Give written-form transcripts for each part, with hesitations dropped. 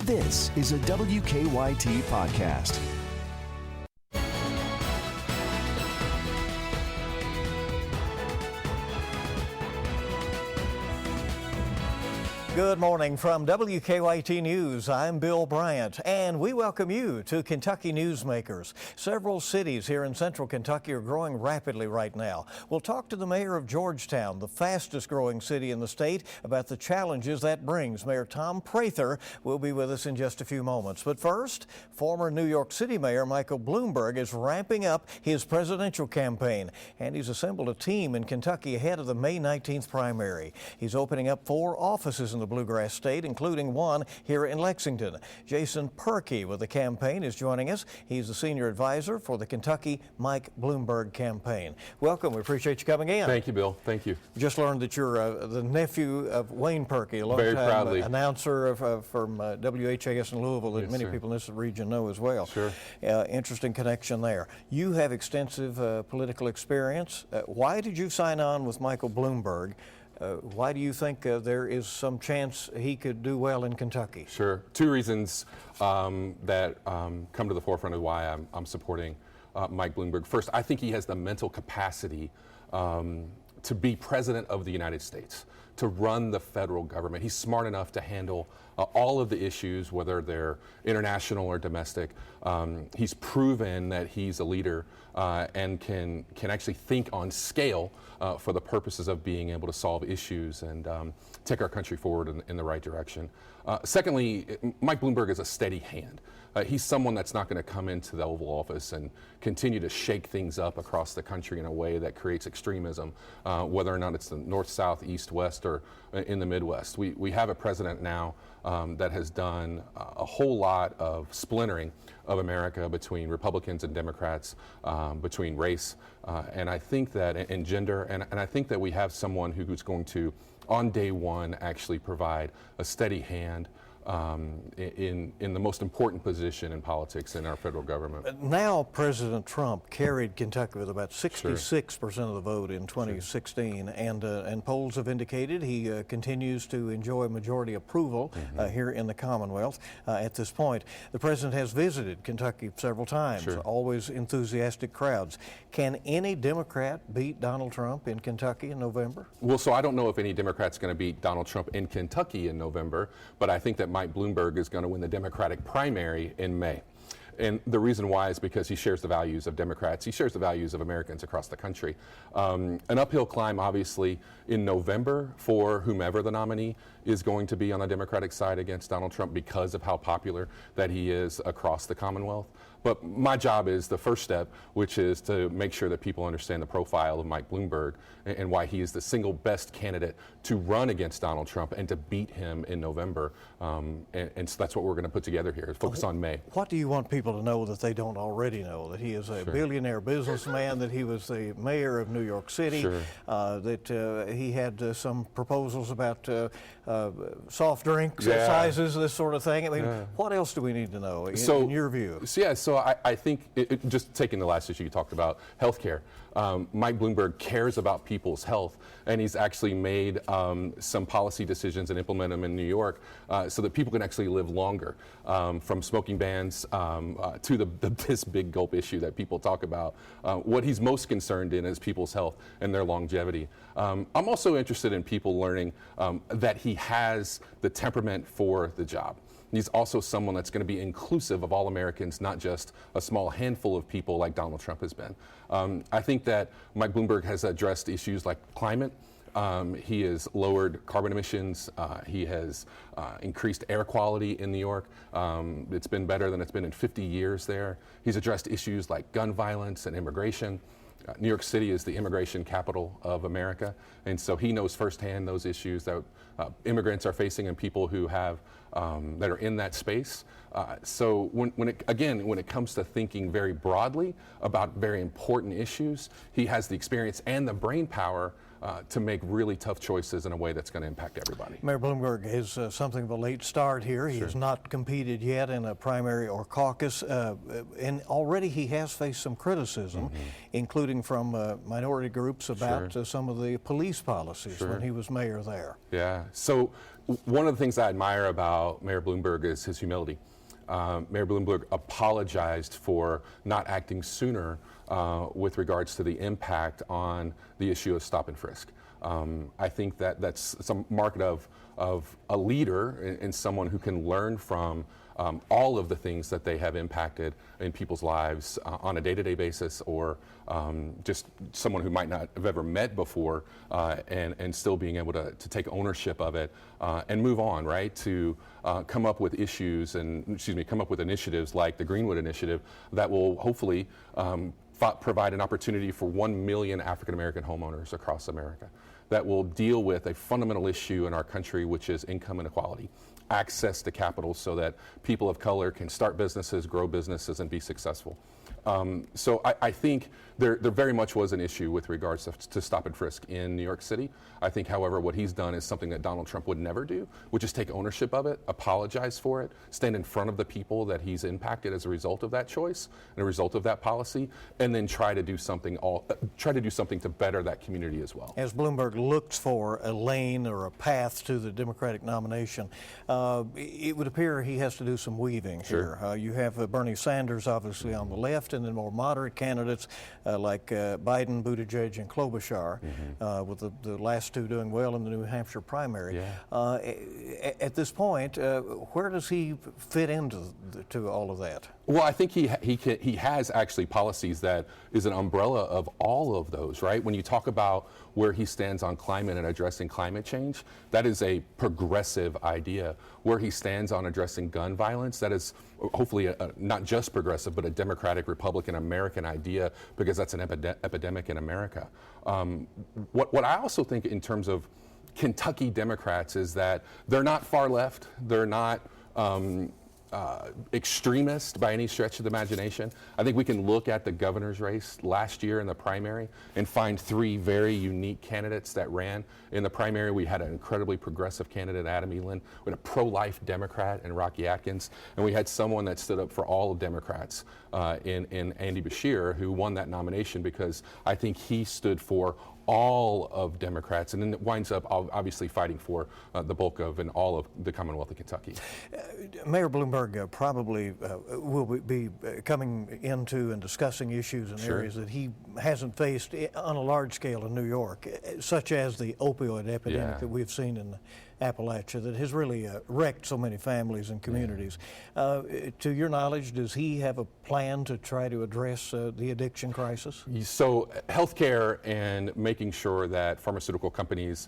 This is a WKYT podcast. Good morning from WKYT News. I'm Bill Bryant, and we welcome you to Kentucky Newsmakers. Several cities here in central Kentucky are growing rapidly right now. We'll talk to the mayor of Georgetown, the fastest growing city in the state, about the challenges that brings. Mayor Tom Prather will be with us in just a few moments. But first, former New York City Mayor Michael Bloomberg is ramping up his presidential campaign, and he's assembled a team in Kentucky ahead of the May 19th primary. He's opening up 4 offices in the Bluegrass State, including one here in Lexington. Jason Perkey with the campaign is joining us. He's the senior advisor for the Kentucky Mike Bloomberg campaign. Welcome. We appreciate you coming in. Thank you, Bill. Thank you. Just learned that you're the nephew of Wayne Perkey, a long-time announcer from WHAS in Louisville that many people in this region know as well. Sure. Interesting connection there. You have extensive political experience. Why did you sign on with Michael Bloomberg? Why do you think there is some chance he could do well in Kentucky? Sure. 2 reasons that come to the forefront of why I'm supporting Mike Bloomberg. First, I think he has the mental capacity to be president of the United States, to run the federal government. He's smart enough to handle all of the issues, whether they're international or domestic. He's proven that he's a leader and can actually think on scale for the purposes of being able to solve issues and take our country forward in the right direction. Secondly, Mike Bloomberg is a steady hand. He's someone that's not going to come into the Oval Office and continue to shake things up across the country in a way that creates extremism, whether or not it's the north, south, east, west, or in the Midwest. We have a president now that has done a whole lot of splintering of America between Republicans and Democrats, between race, and I think that, and gender, and I think that we have someone who's going to, on day one, actually provide a steady hand in the most important position in politics in our federal government. Now President Trump carried Kentucky with about 66% of the vote in 2016, and polls have indicated he continues to enjoy majority approval here in the Commonwealth at this point. The president has visited Kentucky several times, always enthusiastic crowds. Can any Democrat beat Donald Trump in Kentucky in November? Well, so I don't know if any Democrat's going to beat Donald Trump in Kentucky in November, but I think that Mike Bloomberg is going to win the Democratic primary in May. And the reason why is because he shares the values of Democrats. He shares the values of Americans across the country. An uphill climb, obviously, in November for whomever the nominee is going to be on the Democratic side against Donald Trump because of how popular that he is across the Commonwealth. But my job is the first step, which is to make sure that people understand the profile of Mike Bloomberg and why he is the single best candidate to run against Donald Trump and to beat him in November. And so that's what we're going to put together here, focus on May. What do you want people to know that they don't already know? That he is a billionaire businessman, that he was the mayor of New York City, that he had some proposals about soft drink sizes, this sort of thing. I mean, what else do we need to know in your view? So I think, just taking the last issue you talked about, healthcare. Mike Bloomberg cares about people's health, and he's actually made some policy decisions and implemented them in New York so that people can actually live longer, from smoking bans to this big gulp issue that people talk about. What he's most concerned in is people's health and their longevity. I'm also interested in people learning that he has the temperament for the job. He's also someone that's going to be inclusive of all Americans, not just a small handful of people like Donald Trump has been. I think that Mike Bloomberg has addressed issues like climate. He has lowered carbon emissions. He has increased air quality in New York. It's been better than it's been in 50 years there. He's addressed issues like gun violence and immigration. New York City is the immigration capital of America, and so he knows firsthand those issues that immigrants are facing and people who have that are in that space. So when it comes to thinking very broadly about very important issues, he has the experience and the brain power to make really tough choices in a way that's going to impact everybody. Mayor Bloomberg is something of a late start here. He has not competed yet in a primary or caucus, and already he has faced some criticism, including from minority groups about some of the police policies when he was mayor there. Yeah, so One of the things I admire about Mayor Bloomberg is his humility. Mayor Bloomberg apologized for not acting sooner with regards to the impact on the issue of stop and frisk. I think that that's some mark of a leader and someone who can learn from all of the things that they have impacted in people's lives on a day-to-day basis, or just someone who might not have ever met before, and still being able to take ownership of it and move on, right? To come up with issues and, come up with initiatives like the Greenwood Initiative that will hopefully provide an opportunity for 1 million African American homeowners across America, that will deal with a fundamental issue in our country, which is income inequality, access to capital so that people of color can start businesses, grow businesses, and be successful. So I think there very much was an issue with regards to stop and frisk in New York City. I think, however, what he's done is something that Donald Trump would never do, which is take ownership of it, apologize for it, stand in front of the people that he's impacted as a result of that choice and a result of that policy, and then try to do something to better that community as well. As Bloomberg looks for a lane or a path to the Democratic nomination, it would appear he has to do some weaving here. You have Bernie Sanders, obviously, on the left, and then more moderate candidates like Biden, Buttigieg, and Klobuchar, with the last two doing well in the New Hampshire primary. At this point, where does he fit into all of that? Well, I think he has actually policies that is an umbrella of all of those, right? When you talk about where he stands on climate and addressing climate change, that is a progressive idea. Where he stands on addressing gun violence, that is hopefully not just progressive, but a democratic, Republican, American idea, because that's an epidemic in America. What I also think in terms of Kentucky Democrats is that they're not far left, they're not extremist by any stretch of the imagination. I think we can look at the governor's race last year in the primary and find three very unique candidates that ran. In the primary, we had an incredibly progressive candidate, Adam Elan. We had a pro-life Democrat in Rocky Atkins, and we had someone that stood up for all of Democrats in Andy Beshear, who won that nomination because I think he stood for all of Democrats, and then it winds up obviously fighting for the bulk of and all of the Commonwealth of Kentucky. Mayor Bloomberg probably will be coming into and discussing issues in areas that he hasn't faced on a large scale in New York, such as the opioid epidemic that we've seen in Appalachia that has really wrecked so many families and communities. To your knowledge, does he have a plan to try to address the addiction crisis? So healthcare and making sure that pharmaceutical companies,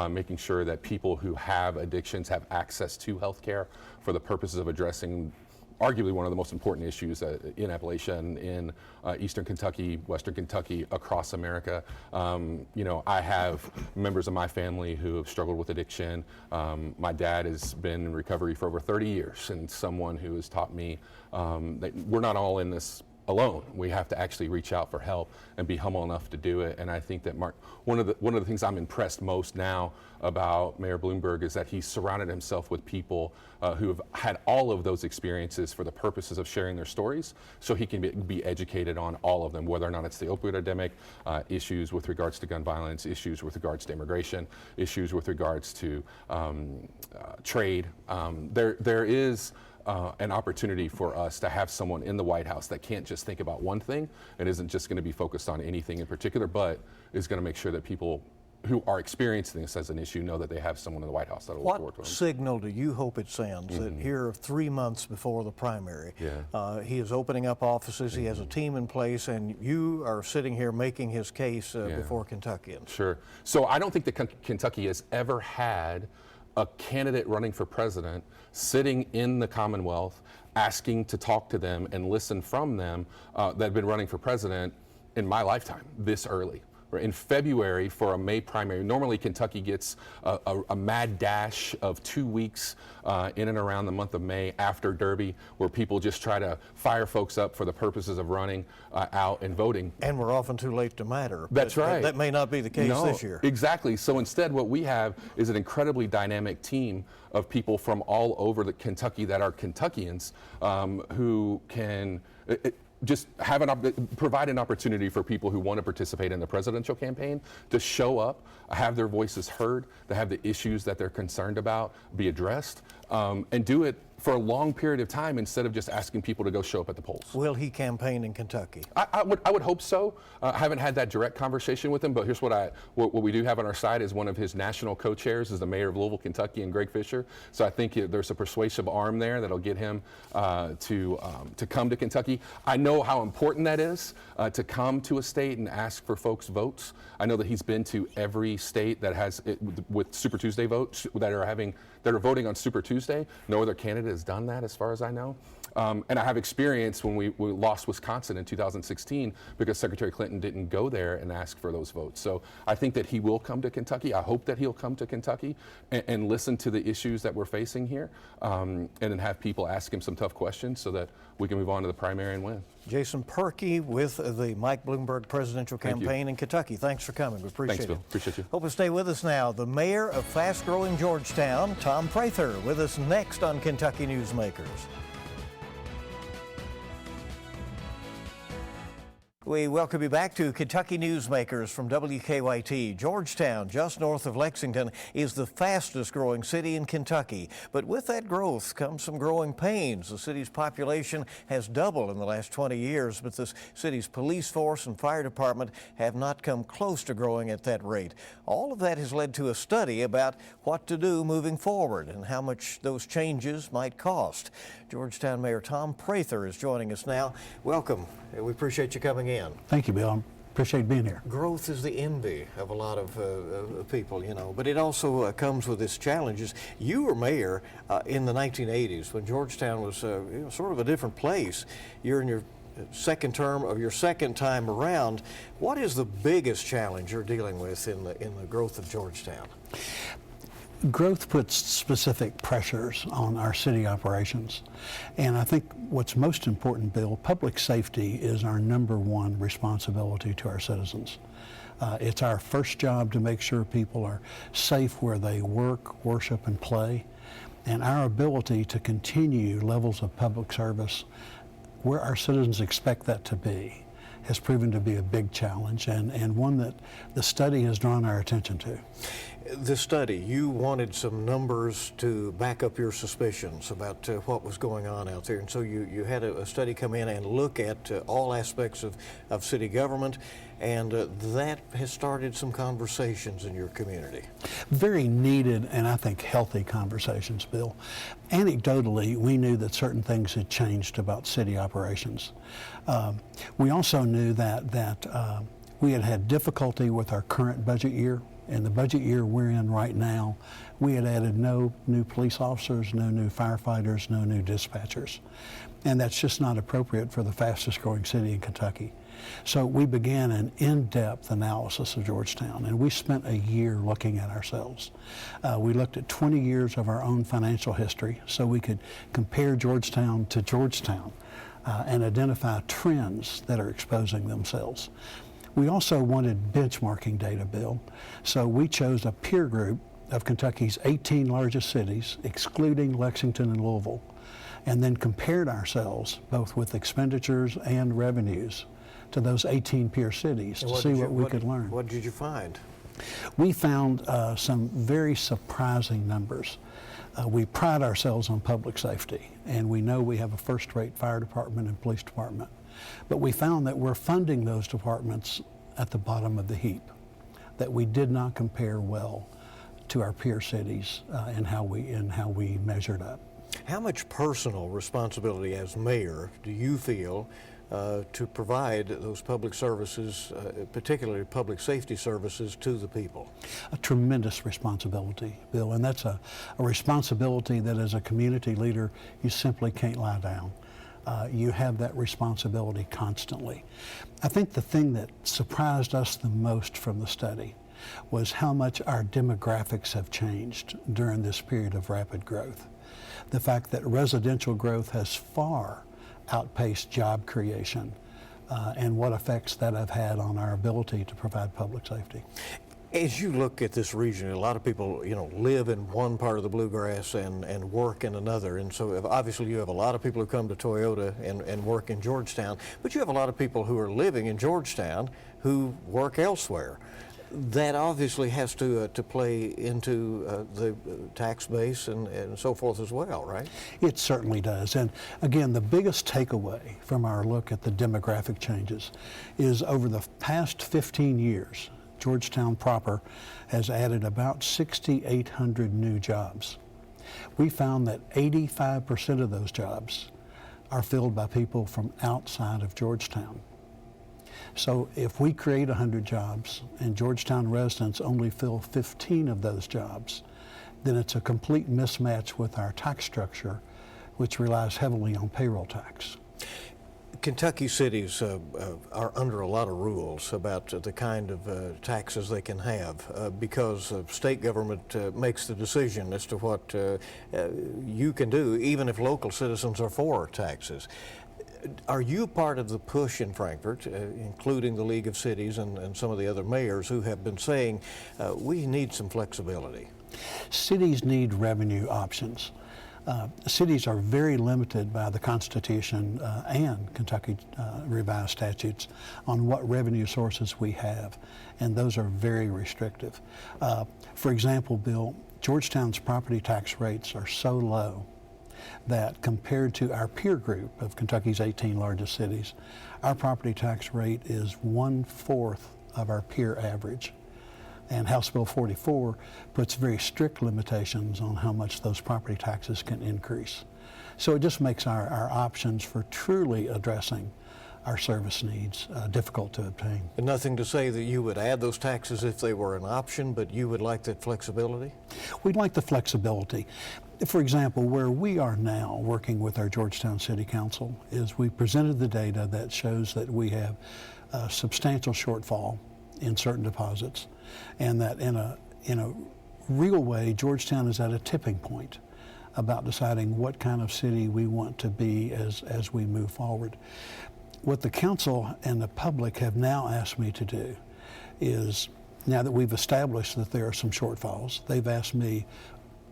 making sure that people who have addictions have access to healthcare for the purposes of addressing arguably one of the most important issues in Appalachia and in Eastern Kentucky, Western Kentucky, across America. I have members of my family who have struggled with addiction. My dad has been in recovery for over 30 years, and someone who has taught me that we're not all in this alone. We have to actually reach out for help and be humble enough to do it. And I think that one of the things I'm impressed most now about Mayor Bloomberg is that he's surrounded himself with people who have had all of those experiences for the purposes of sharing their stories, so he can be educated on all of them, whether or not it's the opioid epidemic, issues with regards to gun violence, issues with regards to immigration, issues with regards to trade. There is an opportunity for us to have someone in the White House that can't just think about one thing and isn't just going to be focused on anything in particular, but is going to make sure that people who are experiencing this as an issue know that they have someone in the White House that will work with them. What signal do you hope it sends that here 3 months before the primary, he is opening up offices, he has a team in place, and you are sitting here making his case before Kentuckians? Sure. So I don't think that Kentucky has ever had a candidate running for president sitting in the Commonwealth asking to talk to them and listen from them that have been running for president in my lifetime this early. In February for a May primary, normally Kentucky gets a mad dash of 2 weeks in and around the month of May after Derby, where people just try to fire folks up for the purposes of running out and voting. And we're often too late to matter. That's right. That may not be the case this year. Exactly. So instead what we have is an incredibly dynamic team of people from all over Kentucky that are Kentuckians who can... just provide an opportunity for people who want to participate in the presidential campaign to show up, have their voices heard, to have the issues that they're concerned about be addressed, and do it for a long period of time instead of just asking people to go show up at the polls. Will he campaign in Kentucky? I would hope so. I haven't had that direct conversation with him, but here's what we do have on our side is one of his national co-chairs is the mayor of Louisville, Kentucky, and Greg Fisher. So I think there's a persuasive arm there that'll get him to come to Kentucky. I know how important that is to come to a state and ask for folks' votes. I know that he's been to every state that has with Super Tuesday votes that are voting on Super Tuesday. No other candidate has done that, as far as I know. And I have experience when we lost Wisconsin in 2016 because Secretary Clinton didn't go there and ask for those votes. So I think that he will come to Kentucky. I hope that he'll come to Kentucky and listen to the issues that we're facing here, and then have people ask him some tough questions so that we can move on to the primary and win. Jason Perkey with the Mike Bloomberg presidential campaign in Kentucky. Thanks for coming. We appreciate Thanks, it. Bill. Appreciate you. Hope you stay with us now. The mayor of fast-growing Georgetown, Tom Prather, with us next on Kentucky Newsmakers. We welcome you back to Kentucky Newsmakers from WKYT. Georgetown, just north of Lexington, is the fastest growing city in Kentucky. But with that growth comes some growing pains. The city's population has doubled in the last 20 years, but the city's police force and fire department have not come close to growing at that rate. All of that has led to a study about what to do moving forward and how much those changes might cost. Georgetown Mayor Tom Prather is joining us now. Welcome. We appreciate you coming in. Thank you, Bill. I appreciate being here. Growth is the envy of a lot of people, but it also comes with its challenges. You were mayor in the 1980s when Georgetown was sort of a different place. You're in your second term or your second time around. What is the biggest challenge you're dealing with in the growth of Georgetown? Growth puts specific pressures on our city operations. And I think what's most important, Bill, public safety is our #1 responsibility to our citizens. It's our first job to make sure people are safe where they work, worship, and play. And our ability to continue levels of public service where our citizens expect that to be has proven to be a big challenge and one that the study has drawn our attention to. The study, you wanted some numbers to back up your suspicions about what was going on out there. And so you had a study come in and look at all aspects of city government, and that has started some conversations in your community. Very needed and I think healthy conversations, Bill. Anecdotally, we knew that certain things had changed about city operations. We also knew that we had had difficulty with our current budget year. In the budget year we're in right now, we had added no new police officers, no new firefighters, no new dispatchers. And that's just not appropriate for the fastest growing city in Kentucky. So we began an in-depth analysis of Georgetown, and we spent a year looking at ourselves. We looked at 20 years of our own financial history so we could compare Georgetown to Georgetown and identify trends that are exposing themselves. We also wanted benchmarking data, Bill, so we chose a peer group of Kentucky's 18 largest cities, excluding Lexington and Louisville, and then compared ourselves both with expenditures and revenues to those 18 peer cities to see what we could learn. What did you find? We found some very surprising numbers. We pride ourselves on public safety, and we know we have a first-rate fire department and police department. But we found that we're funding those departments at the bottom of the heap, that we did not compare well to our peer cities in how we measured up. How much personal responsibility as mayor do you feel to provide those public services, particularly public safety services, to the people? A tremendous responsibility, Bill, and that's a responsibility that as a community leader you simply can't lie down. You have that responsibility constantly. I think the thing that surprised us the most from the study was how much our demographics have changed during this period of rapid growth. The fact that residential growth has far outpaced job creation and what effects that have had on our ability to provide public safety. As you look at this region, a lot of people, live in one part of the bluegrass and work in another. And so obviously you have a lot of people who come to Toyota and work in Georgetown, but you have a lot of people who are living in Georgetown who work elsewhere. That obviously has to play into the tax base and so forth as well, right? It certainly does. And again, the biggest takeaway from our look at the demographic changes is over the past 15 years, Georgetown proper has added about 6,800 new jobs. We found that 85% of those jobs are filled by people from outside of Georgetown. So if we create 100 jobs and Georgetown residents only fill 15 of those jobs, then it's a complete mismatch with our tax structure, which relies heavily on payroll tax. Kentucky cities are under a lot of rules about the kind of taxes they can have because state government makes the decision as to what you can do, even if local citizens are for taxes. Are you part of the push in Frankfort, including the League of Cities and some of the other mayors who have been saying we need some flexibility? Cities need revenue options. Cities are very limited by the Constitution and Kentucky revised statutes on what revenue sources we have, and those are very restrictive. For example, Bill, Georgetown's property tax rates are so low that compared to our peer group of Kentucky's 18 largest cities, our property tax rate is 1/4 of our peer average. And House Bill 44 puts very strict limitations on how much those property taxes can increase. So it just makes our options for truly addressing our service needs difficult to obtain. And nothing to say that you would add those taxes if they were an option, but you would like that flexibility? We'd like the flexibility. For example, where we are now working with our Georgetown City Council is we presented the data that shows that we have a substantial shortfall in certain deposits, and that in a real way, Georgetown is at a tipping point about deciding what kind of city we want to be as we move forward. What the council and the public have now asked me to do is, now that we've established that there are some shortfalls, they've asked me,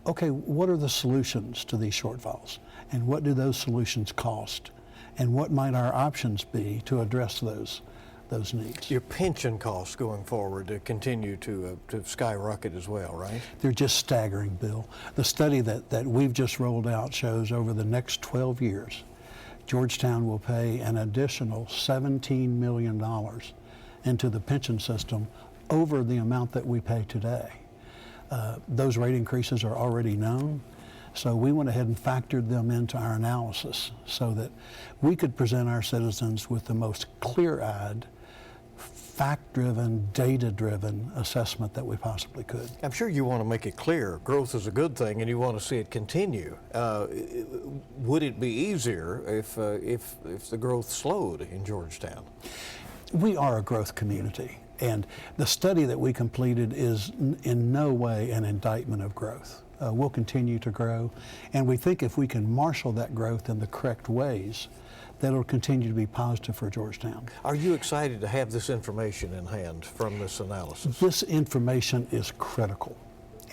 okay, what are the solutions to these shortfalls? And what do those solutions cost? And what might our options be to address those needs? Your pension costs going forward continue to skyrocket as well, right? They're just staggering, Bill. The study that we've just rolled out shows over the next 12 years, Georgetown will pay an additional $17 million into the pension system over the amount that we pay today. Those rate increases are already known, so we went ahead and factored them into our analysis so that we could present our citizens with the most clear-eyed, fact-driven, data-driven assessment that we possibly could. I'm sure you want to make it clear growth is a good thing and you want to see it continue. Would it be easier if the growth slowed in Georgetown? We are a growth community, and the study that we completed is in no way an indictment of growth. We'll continue to grow, and we think if we can marshal that growth in the correct ways, that it'll continue to be positive for Georgetown. Are you excited to have this information in hand from this analysis? This information is critical.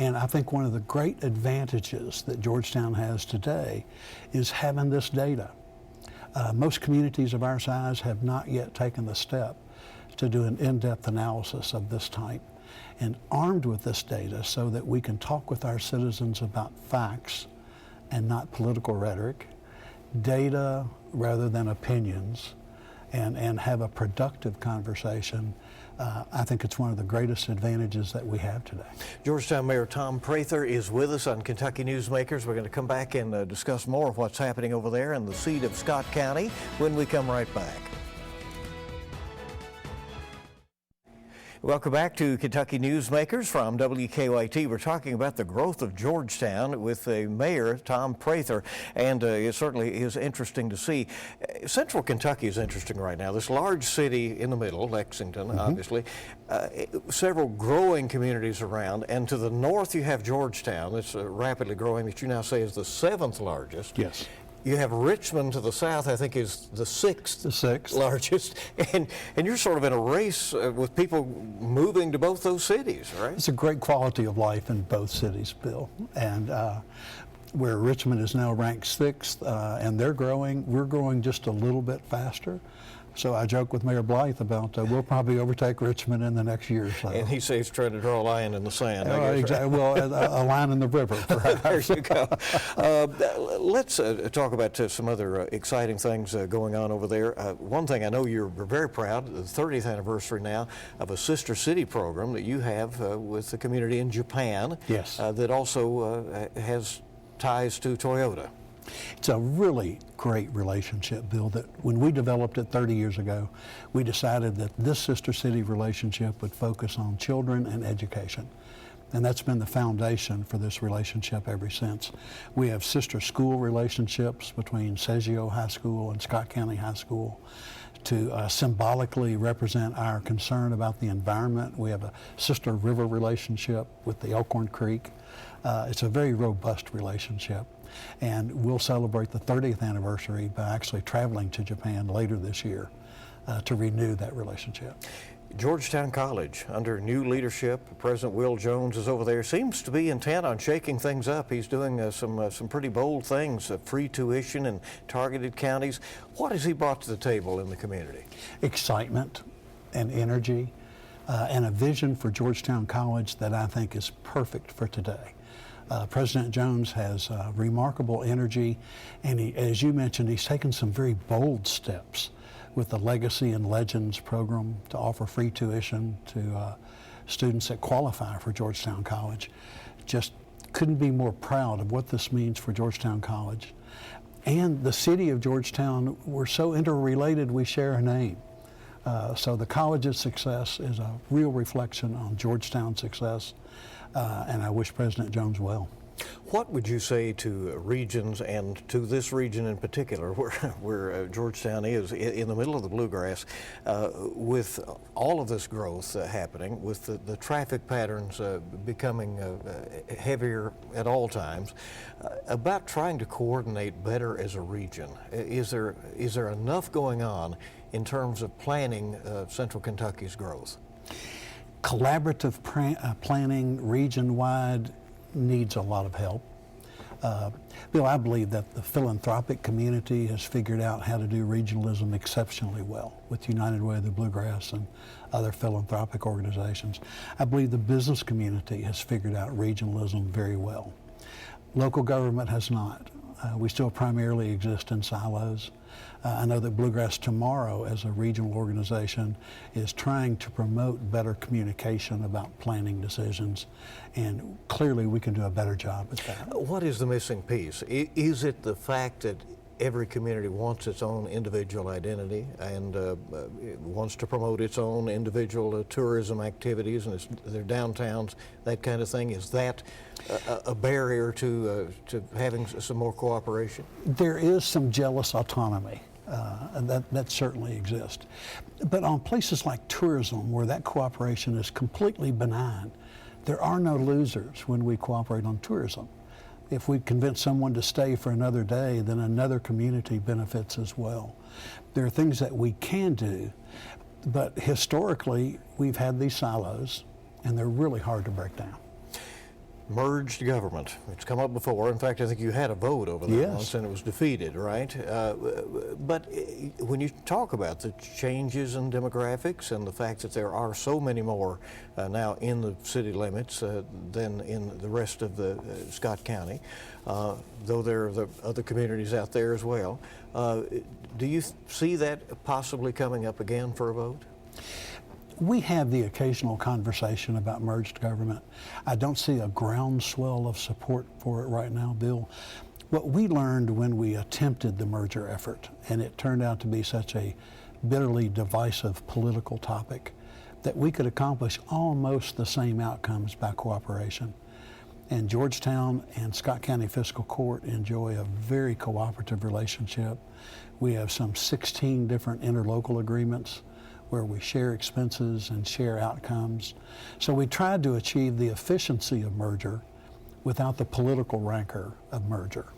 And I think one of the great advantages that Georgetown has today is having this data. Most communities of our size have not yet taken the step to do an in-depth analysis of this type. And armed with this data so that we can talk with our citizens about facts and not political rhetoric, data rather than opinions, and have a productive conversation, I think it's one of the greatest advantages that we have today. Georgetown Mayor Tom Prather is with us on Kentucky Newsmakers. We're going to come back and discuss more of what's happening over there in the seat of Scott County when we come right back. Welcome back to Kentucky Newsmakers from WKYT. We're talking about the growth of Georgetown with Mayor Tom Prather, and it certainly is interesting to see. Central Kentucky is interesting right now. This large city in the middle, Lexington, obviously, several growing communities around, and to the north you have Georgetown that's rapidly growing, that you now say is the 7th largest. Yes. You have Richmond to the south, I think is the sixth largest, and you're sort of in a race with people moving to both those cities, right? It's a great quality of life in both cities, Bill. And where Richmond is now ranked 6th, and they're growing, we're growing just a little bit faster. So I joke with Mayor Blythe about we'll probably overtake Richmond in the next year or so. And he says trying to draw a line in the sand. Exactly. Well, a line in the river, perhaps. There you go. Let's talk about some other exciting things going on over there. One thing I know you're very proud, the 30th anniversary now of a sister city program that you have with the community in Japan. Yes. That also has ties to Toyota. It's a really great relationship, Bill, that when we developed it 30 years ago, we decided that this sister city relationship would focus on children and education. And that's been the foundation for this relationship ever since. We have sister school relationships between Seggio High School and Scott County High School to symbolically represent our concern about the environment. We have a sister river relationship with the Elkhorn Creek. It's a very robust relationship. And we'll celebrate the 30th anniversary by actually traveling to Japan later this year to renew that relationship. Georgetown College, under new leadership, President Will Jones is over there, seems to be intent on shaking things up. He's doing some pretty bold things, free tuition in targeted counties. What has he brought to the table in the community? Excitement and energy and a vision for Georgetown College that I think is perfect for today. President Jones has remarkable energy, and as you mentioned, he's taken some very bold steps with the Legacy and Legends program to offer free tuition to students that qualify for Georgetown College. Just couldn't be more proud of what this means for Georgetown College. And the city of Georgetown, we're so interrelated, we share a name. So the college's success is a real reflection on Georgetown's success. And I wish President Jones well. What would you say to regions and to this region in particular, where Georgetown is in the middle of the bluegrass, with all of this growth happening, with the traffic patterns becoming heavier at all times, about trying to coordinate better as a region? Is there enough going on in terms of planning Central Kentucky's growth? Collaborative planning region-wide needs a lot of help. Bill, I believe that the philanthropic community has figured out how to do regionalism exceptionally well with United Way of the Bluegrass and other philanthropic organizations. I believe the business community has figured out regionalism very well. Local government has not. We still primarily exist in silos. I know that Bluegrass Tomorrow, as a regional organization, is trying to promote better communication about planning decisions, and clearly we can do a better job at that. What is the missing piece? Is it the fact that every community wants its own individual identity and wants to promote its own individual tourism activities and their downtowns, that kind of thing? Is that a barrier to having some more cooperation? There is some jealous autonomy. And that certainly exists. But on places like tourism, where that cooperation is completely benign, there are no losers when we cooperate on tourism. If we convince someone to stay for another day, then another community benefits as well. There are things that we can do, but historically we've had these silos, and they're really hard to break down. Merged government. It's come up before. In fact, I think you had a vote over that once and it was defeated, right? But when you talk about the changes in demographics and the fact that there are so many more now in the city limits than in the rest of the Scott County, though there are the other communities out there as well, do you see that possibly coming up again for a vote? We have the occasional conversation about merged government. I don't see a groundswell of support for it right now, Bill. What we learned when we attempted the merger effort, and it turned out to be such a bitterly divisive political topic, that we could accomplish almost the same outcomes by cooperation. And Georgetown and Scott County Fiscal Court enjoy a very cooperative relationship. We have some 16 different interlocal agreements where we share expenses and share outcomes. So we tried to achieve the efficiency of merger without the political rancor of merger.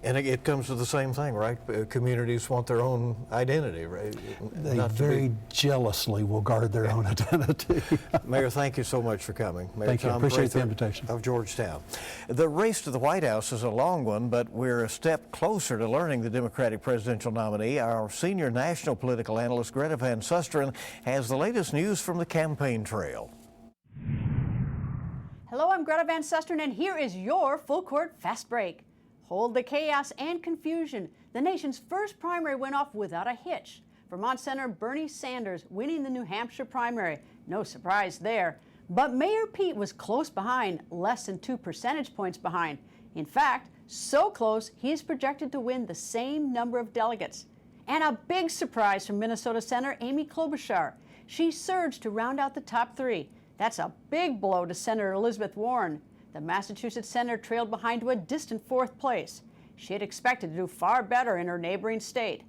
And it comes to the same thing, right? Communities want their own identity, right? They very jealously will guard their own identity. Mayor, thank you so much for coming. Mayor Thank you. Tom Appreciate the Prather invitation. of Georgetown. The race to the White House is a long one, but we're a step closer to learning the Democratic presidential nominee. Our senior national political analyst, Greta Van Susteren, has the latest news from the campaign trail. Hello, I'm Greta Van Susteren, and here is your Full Court Fast Break. Hold the chaos and confusion. The nation's first primary went off without a hitch. Vermont Senator Bernie Sanders winning the New Hampshire primary. No surprise there. But Mayor Pete was close behind, less than 2 percentage points behind. In fact, so close, he's projected to win the same number of delegates. And a big surprise from Minnesota Senator Amy Klobuchar. She surged to round out the top 3. That's a big blow to Senator Elizabeth Warren. The Massachusetts senator trailed behind to a distant 4th place. She had expected to do far better in her neighboring state.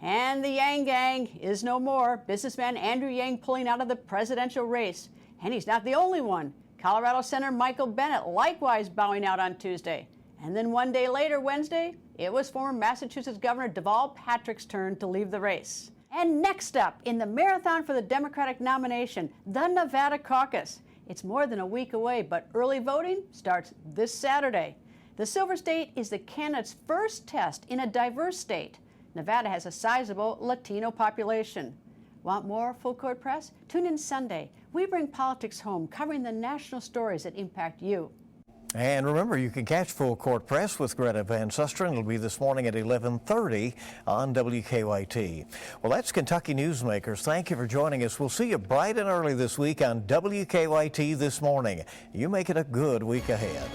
And the Yang Gang is no more. Businessman Andrew Yang pulling out of the presidential race. And he's not the only one. Colorado Senator Michael Bennet likewise bowing out on Tuesday. And then one day later, Wednesday, it was former Massachusetts Governor Deval Patrick's turn to leave the race. And next up, in the marathon for the Democratic nomination, the Nevada caucus. It's more than a week away, but early voting starts this Saturday. The Silver State is the candidate's first test in a diverse state. Nevada has a sizable Latino population. Want more Full Court Press? Tune in Sunday. We bring politics home, covering the national stories that impact you. And remember, you can catch Full Court Press with Greta Van Susteren. It'll be this morning at 11:30 on WKYT. Well, that's Kentucky Newsmakers. Thank you for joining us. We'll see you bright and early this week on WKYT This Morning. You make it a good week ahead.